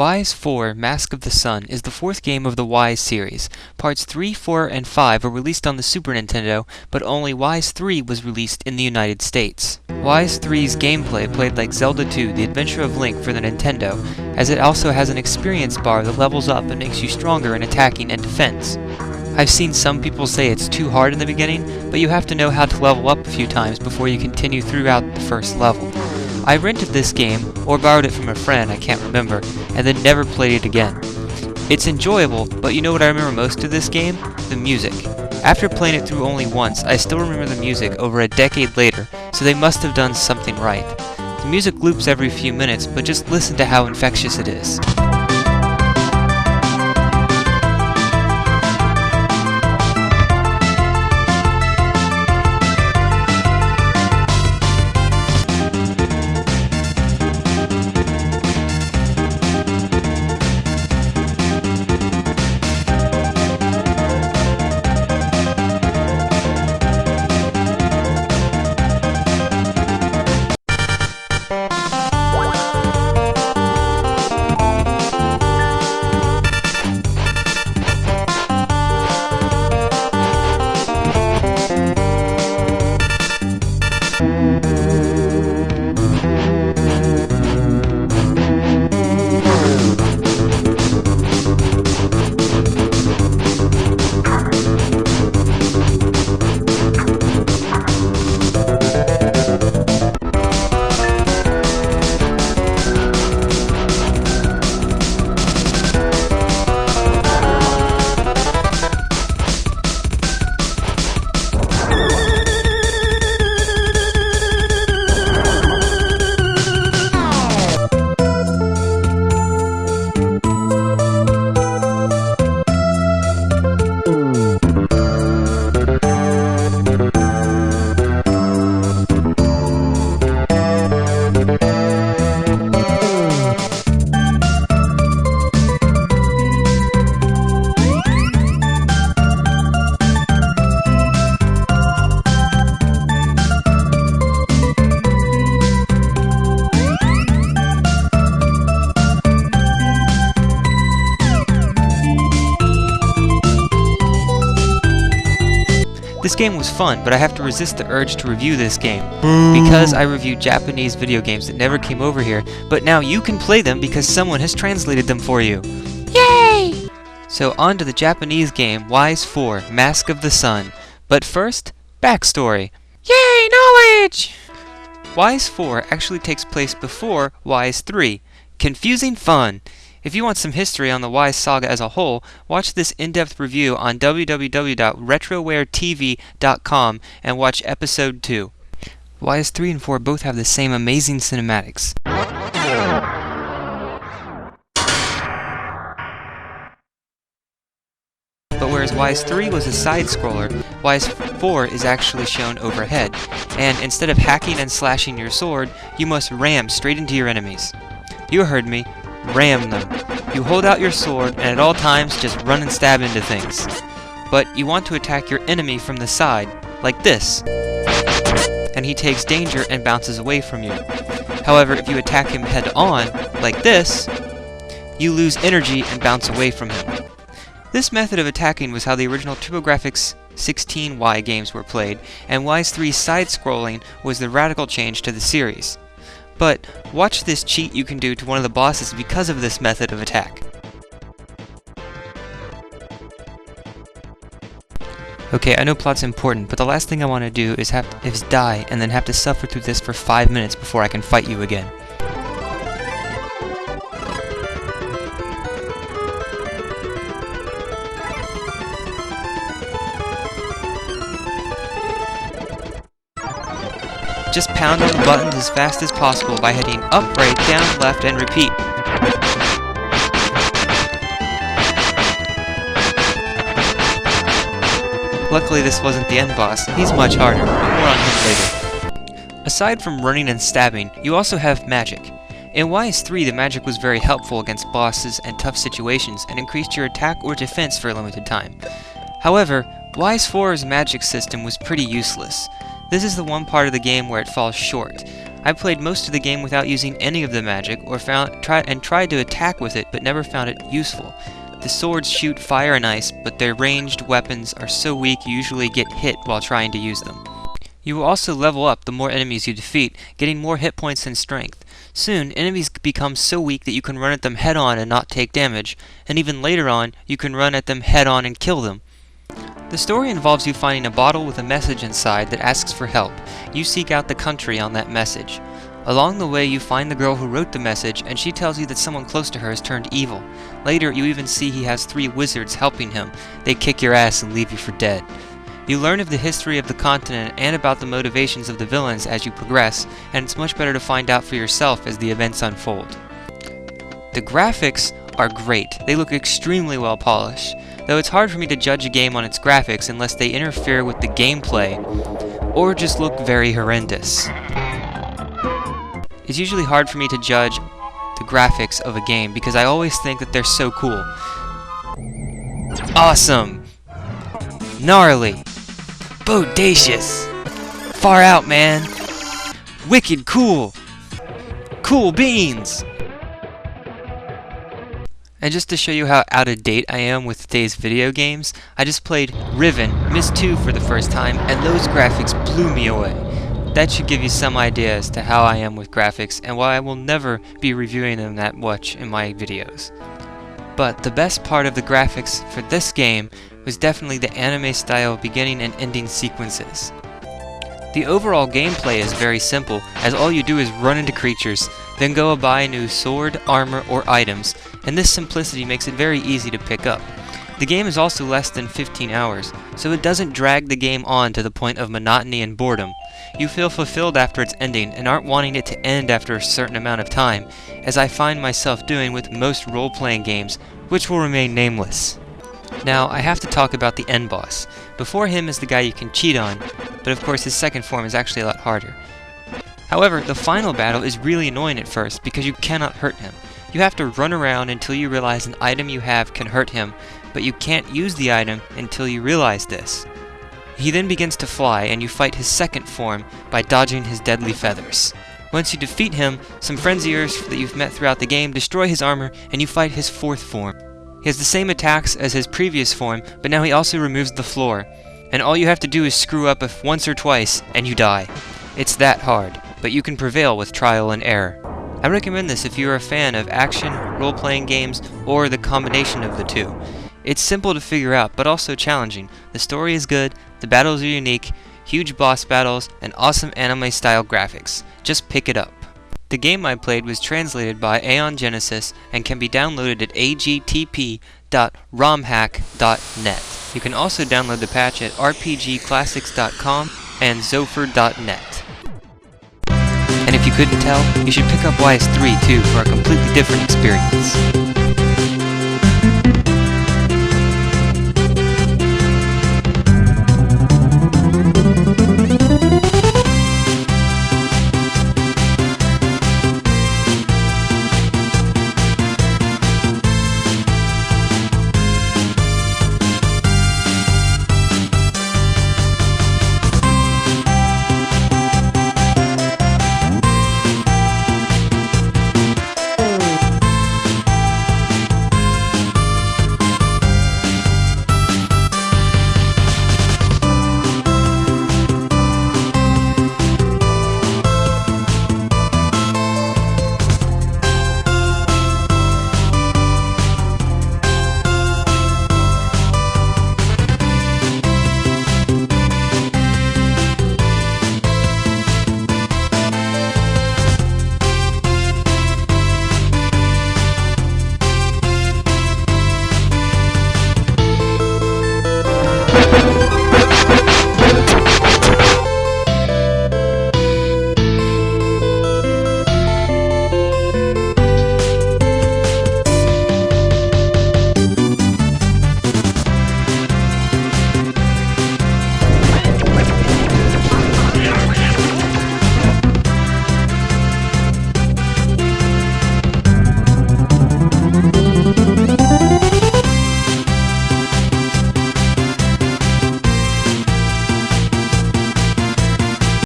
Wise 4 Mask of the Sun is the fourth game of the Wise series. Parts 3, 4, and 5 were released on the Super Nintendo, but only Wise 3 was released in the United States. Wise 3's gameplay played like Zelda 2: The Adventure of Link for the Nintendo, as it also has an experience bar that levels up and makes you stronger in attacking and defense. I've seen some people say it's too hard in the beginning, but you have to know how to level up a few times before you continue throughout the first level. I rented this game, or borrowed it from a friend, I can't remember, and then never played it again. It's enjoyable, but you know what I remember most of this game? The music. After playing it through only once, I still remember the music over a decade later, so they must have done something right. The music loops every few minutes, but just listen to how infectious it is. This game was fun, but I have to resist the urge to review this game, because I reviewed Japanese video games that never came over here, but now you can play them because someone has translated them for you. Yay! So on to the Japanese game Wise 4 Mask of the Sun. But first, backstory. Yay, knowledge! Wise 4 actually takes place before Wise 3. Confusing fun! If you want some history on the Wise saga as a whole, watch this in-depth review on www.RetrowareTV.com and watch episode 2. Wise 3 and 4 both have the same amazing cinematics. But whereas Wise 3 was a side-scroller, Wise 4 is actually shown overhead, and instead of hacking and slashing your sword, you must ram straight into your enemies. You heard me. Ram them. You hold out your sword and at all times just run and stab into things. But you want to attack your enemy from the side, like this. And he takes danger and bounces away from you. However, if you attack him head on, like this, you lose energy and bounce away from him. This method of attacking was how the original TurboGrafx 16Y games were played, and Wise 3's side-scrolling was the radical change to the series. But watch this cheat you can do to one of the bosses because of this method of attack. Okay, I know plot's important, but the last thing I want to do is die and then have to suffer through this for 5 minutes before I can fight you again. Just pound on the buttons as fast as possible by hitting up, right, down, left, and repeat. Luckily this wasn't the end boss. He's much harder, but more on him later. Aside from running and stabbing, you also have magic. In Wise 3, the magic was very helpful against bosses and tough situations and increased your attack or defense for a limited time. However, Wise 4's magic system was pretty useless. This is the one part of the game where it falls short. I played most of the game without using any of the magic, or tried to attack with it, but never found it useful. The swords shoot fire and ice, but their ranged weapons are so weak you usually get hit while trying to use them. You will also level up the more enemies you defeat, getting more hit points and strength. Soon, enemies become so weak that you can run at them head-on and not take damage, and even later on, you can run at them head-on and kill them. The story involves you finding a bottle with a message inside that asks for help. You seek out the country on that message. Along the way, you find the girl who wrote the message, and she tells you that someone close to her has turned evil. Later, you even see he has 3 wizards helping him. They kick your ass and leave you for dead. You learn of the history of the continent and about the motivations of the villains as you progress, and it's much better to find out for yourself as the events unfold. The graphics are great. They look extremely well polished, though it's hard for me to judge a game on its graphics unless they interfere with the gameplay, or just look very horrendous. It's usually hard for me to judge the graphics of a game because I always think that they're so cool. Awesome! Gnarly! Bodacious! Far out, man! Wicked cool! Cool beans! And just to show you how out of date I am with today's video games, I just played Riven Mist 2 for the first time, and those graphics blew me away. That should give you some idea as to how I am with graphics, and why I will never be reviewing them that much in my videos. But the best part of the graphics for this game was definitely the anime-style beginning and ending sequences. The overall gameplay is very simple, as all you do is run into creatures, then go buy a new sword, armor, or items, and this simplicity makes it very easy to pick up. The game is also less than 15 hours, so it doesn't drag the game on to the point of monotony and boredom. You feel fulfilled after its ending, and aren't wanting it to end after a certain amount of time, as I find myself doing with most role-playing games, which will remain nameless. Now, I have to talk about the end boss. Before him is the guy you can cheat on, but of course his second form is actually a lot harder. However, the final battle is really annoying at first because you cannot hurt him. You have to run around until you realize an item you have can hurt him, but you can't use the item until you realize this. He then begins to fly, and you fight his second form by dodging his deadly feathers. Once you defeat him, some friends of yours that you've met throughout the game destroy his armor, and you fight his fourth form. He has the same attacks as his previous form, but now he also removes the floor, and all you have to do is screw up once or twice, and you die. It's that hard, but you can prevail with trial and error. I recommend this if you are a fan of action, role-playing games, or the combination of the two. It's simple to figure out, but also challenging. The story is good, the battles are unique, huge boss battles, and awesome anime-style graphics. Just pick it up. The game I played was translated by Aeon Genesis and can be downloaded at agtp.romhack.net. You can also download the patch at rpgclassics.com and zofer.net. And if you couldn't tell, you should pick up YS3 too for a completely different experience.